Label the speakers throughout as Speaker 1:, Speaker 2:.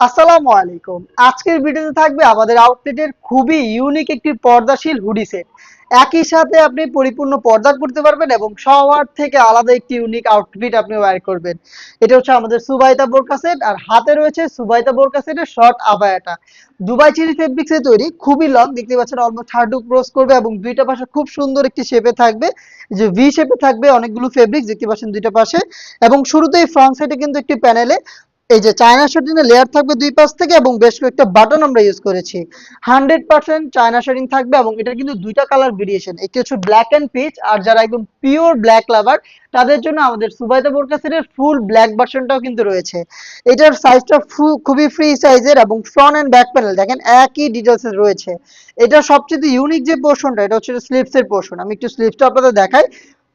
Speaker 1: আসসালামু আলাইকুম। আজকের ভিডিওতে থাকবে আমাদের আউটলেটের খুবই ইউনিক একটি পর্দাশীল হুডি সেট। একই সাথে আপনি পরিপূর্ণ পর্দা করতে পারবেন এবং সবার থেকে আলাদা একটি ইউনিক আউটফিট আপনি ওয়্যার করবেন। এটা হচ্ছে আমাদের সুবাইতা বোরকা সেট, আর হাতে রয়েছে সুবাইতা বোরকা সেটের শর্ট আবায়াটা। দুবাই চেরি ফেব্রিক্সে তৈরি, খুবই লং, দেখতে পাচ্ছেন অলমোস্ট হাঁটু ক্রস করবে এবং দুইটা পাশে খুব সুন্দর একটি শেপে থাকবে, যে ভি শেপে থাকবে অনেকগুলো ফেব্রিক্স দেখতে পাচ্ছেন দুইটা পাশে। এবং শুরুতেই ফ্রন্ট সাইডে কিন্তু একটি প্যানেলে এই যে চায়না শার্টিনের লেয়ার থাকবে দুই পাশ থেকে এবং বেশ কয়েকটা বাটন আমরা ইউজ করেছি। 100% চায়না শার্টিং থাকবে এবং এটা কিন্তু দুইটা কালার ভেরিয়েশন, একটি হচ্ছে ব্ল্যাক এন্ড পিচ, আর যারা একদম পিওর ব্ল্যাক লাভার তাদের জন্য আমাদের সুবাইদা বোরকা সেটের ফুল ব্ল্যাক ভার্সনটাও কিন্তু রয়েছে। এটার সাইজটা খুবই ফ্রি সাইজের এবং ফ্রন্ট এন্ড ব্যাক প্যানেল দেখেন একই ডিটেলসে রয়েছে। এটা সবচেয়ে ইউনিক যে পোর্শনটা, এটা হচ্ছে স্লিভসের পোর্শন। আমি একটু স্লিভসটা আপনাদের দেখাই।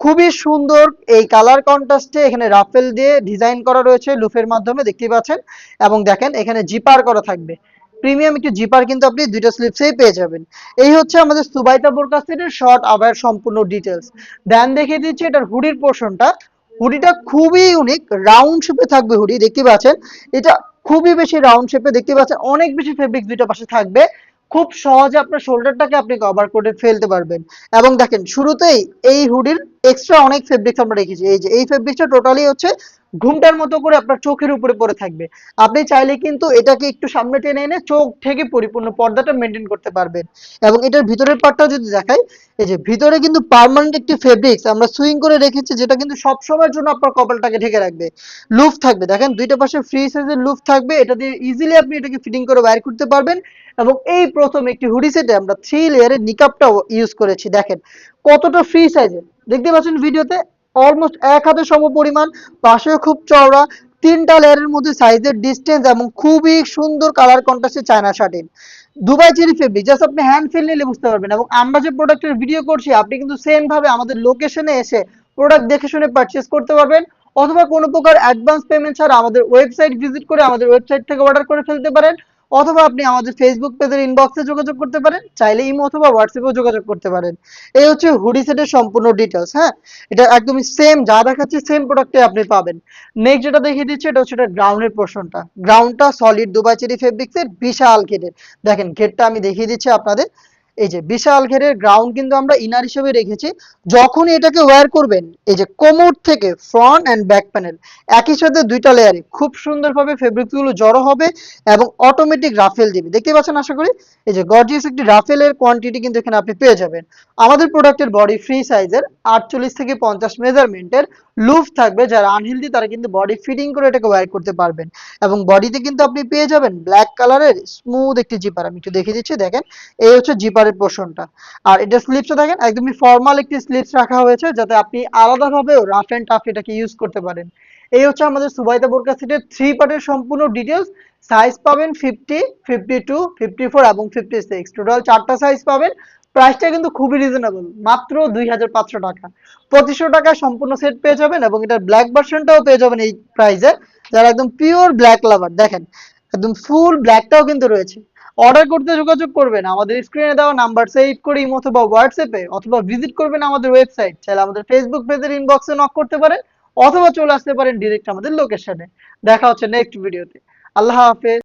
Speaker 1: খুবই সুন্দর এই কালার কন্ট্রাস্টে এখানে রাফেল দিয়ে ডিজাইন করা রয়েছে লুফের মাধ্যমে, দেখতেই পাচ্ছেন। এবং দেখেন এখানে জিপার করা থাকবে, প্রিমিয়াম একটি জিপার কিন্তু আপনি দুইটা স্লিপসেই পেয়ে যাবেন। এই হচ্ছে আমাদের সুবাইতা বোরকা সেটের শর্ট আবার সম্পূর্ণ ডিটেলস। দেন দেখিয়ে দিচ্ছি এটার হুডির পোর্শনটা। হুডিটা খুবই ইউনিক, রাউন্ড শেপে থাকবে হুডি, দেখতে পাচ্ছেন। এটা খুবই বেশি রাউন্ড শেপে, দেখতে পাচ্ছেন অনেক বেশি ফেব্রিক দুইটা পাশে থাকবে। খুব সহজে আপনার শোল্ডারটাকে আপনি কভার করে ফেলতে পারবেন। এবং দেখেন শুরুতেই এই হুডির এক্সট্রা অনেক ফেব্রিক্স আমরা রেখেছি। এই যে এই ফেব্রিক্সটা টোটালি হচ্ছে ঘুমটার মতো করে আপনার চোখের উপরে পড়ে থাকবে। আপনি চাইলে কিন্তু এটাকে একটু সামনে টেনে এনে চোখ থেকে পরিপূর্ণ পর্দাটা মেনটেন করতে পারবেন। এবং এটার ভিতরের পার্টটাও যদি দেখাই, এই যে ভিতরে কিন্তু পার্মানেন্ট একটি ফেব্রিক্স আমরা সুইং করে রেখেছি, যেটা কিন্তু সব সময়ের জন্য আপনার কপালটাকে ঢেকে রাখবে। লুফ থাকবে, দেখেন দুইটা পাশে ফ্রি সাইজের লুফ থাকবে, এটা দিয়ে ইজিলি আপনি এটাকে ফিটিং করে বাইর করতে পারবেন। এবং এই প্রথম একটি হুডি সেটে আমরা 3 লেয়ারের নিকাবটাও ইউজ করেছি, দেখেন কতটা ফ্রি সাইজের, দেখতে পাচ্ছেন ভিডিওতে অলমোস্ট এক হাতের সম পরিমাণ, পাশেও খুব চওড়া, তিনটা লেয়ারের মধ্যে সাইজের ডিস্টেন্স এবং খুবই সুন্দর কালার কন্ট্রাস্টে চায়না শার্টিন। দুবাই চেরি ফেব্রিক জাস্ট আপনি হ্যান্ড ফিল নিলে বুঝতে পারবেন। এবং আমরা যে প্রোডাক্টের ভিডিও করছি আপনি কিন্তু সেম ভাবে আমাদের লোকেশনে এসে প্রোডাক্ট দেখে শুনে পারচেজ করতে পারবেন, অথবা কোনো প্রকার অ্যাডভান্স পেমেন্ট ছাড়া আমাদের ওয়েবসাইট ভিজিট করে আমাদের ওয়েবসাইট থেকে অর্ডার করে ফেলতে পারেন, অথবা আপনি আমাদের ফেসবুক পেজের ইনবক্সে যোগাযোগ করতে পারেন, চাইলে ইমো অথবা হোয়াটসঅ্যাপেও যোগাযোগ করতে পারেন। এই হচ্ছে হুডি সেটের সম্পূর্ণ ডিটেলস। হ্যাঁ, এটা একদমই সেম যা দেখাচ্ছে সেম প্রোডাক্টে আপনি পাবেন। নেক্সট যেটা দেখিয়ে দিচ্ছি এটা হচ্ছে এটা গ্রাউন্ডের পোর্শনটা। গ্রাউন্ডটা সলিড দুবাই চেরি ফেব্রিক্সের বিশাল ঘেরের, দেখেন ঘেরটা আমি দেখিয়ে দিচ্ছি আপনাদের। এই যে বিশাল ঘেরের গ্রাউন্ড কিন্তু আমরা ইনার হিসেবে রেখেছি। যখনই এটাকে ওয়্যার করবেন, এই যে কোমর থেকে ফ্রন্ট এন্ড ব্যাক প্যানেল একই সাথে দুইটা লেয়ারে খুব সুন্দরভাবে ফেব্রিক্স গুলো জড়ো হবে এবং অটোমেটিক রাফেল দিবে, দেখতে পাচ্ছেন আশা করি। এই যে গর্জিয়াস একটি রাফেলের কোয়ান্টিটি কিন্তু এখানে আপনি পেয়ে যাবেন। আমাদের প্রোডাক্টের বডি ফ্রি সাইজের 48 থেকে 50 মেজারমেন্টের লুফ থাকবে, যারা আনহেলদি তারা কিন্তু বডি ফিটিং করে এটাকে ওয়্যার করতে পারবেন। এবং বডিতে কিন্তু আপনি পেয়ে যাবেন ব্ল্যাক কালারের স্মুথ একটি জিপার, আমি একটু দেখিয়ে দিচ্ছি, দেখেন এই হচ্ছে জিপারের পোর্শনটা। আর এটা স্লিপসটা দেখেন একদমই ফর্মাল একটি স্লিপস রাখা হয়েছে, যাতে আপনি আলাদাভাবেও রাফ এন্ড টাফ এটাকে ইউজ করতে পারেন। এই হচ্ছে আমাদের সুবাইদা বোরকা সেটের 3 পার্টের সম্পূর্ণ ডিটেলস। সাইজ পাবেন 50, 52, 54 এবং 56, টোটাল 4টা সাইজ পাবেন। প্রাইসটা কিন্তু খুবই রিজনেবল, মাত্র 2500 টাকা। 2500 টাকায় সম্পূর্ণ সেট পেয়ে যাবেন এবং এটার ব্ল্যাক ভার্সনটাও পেয়ে যাবেন এই প্রাইসে। যারা একদম পিওর ব্ল্যাক লাভার, দেখেন একদম ফুল ব্ল্যাকটাও কিন্তু রয়েছে। অর্ডার করতে যোগাযোগ করবেন আমাদের স্ক্রিনে দেওয়া নাম্বার সেভ করে ইমো অথবা হোয়াটসঅ্যাপে, অথবা ভিজিট করবেন আমাদের ওয়েবসাইট, চাইলে আমাদের ফেসবুক পেজের ইনবক্সে নক করতে পারেন, অথবা চলে আসতে পারেন ডিরেক্ট আমাদের লোকেশনে। দেখা হচ্ছে নেক্সট ভিডিওতে। আল্লাহ হাফেজ।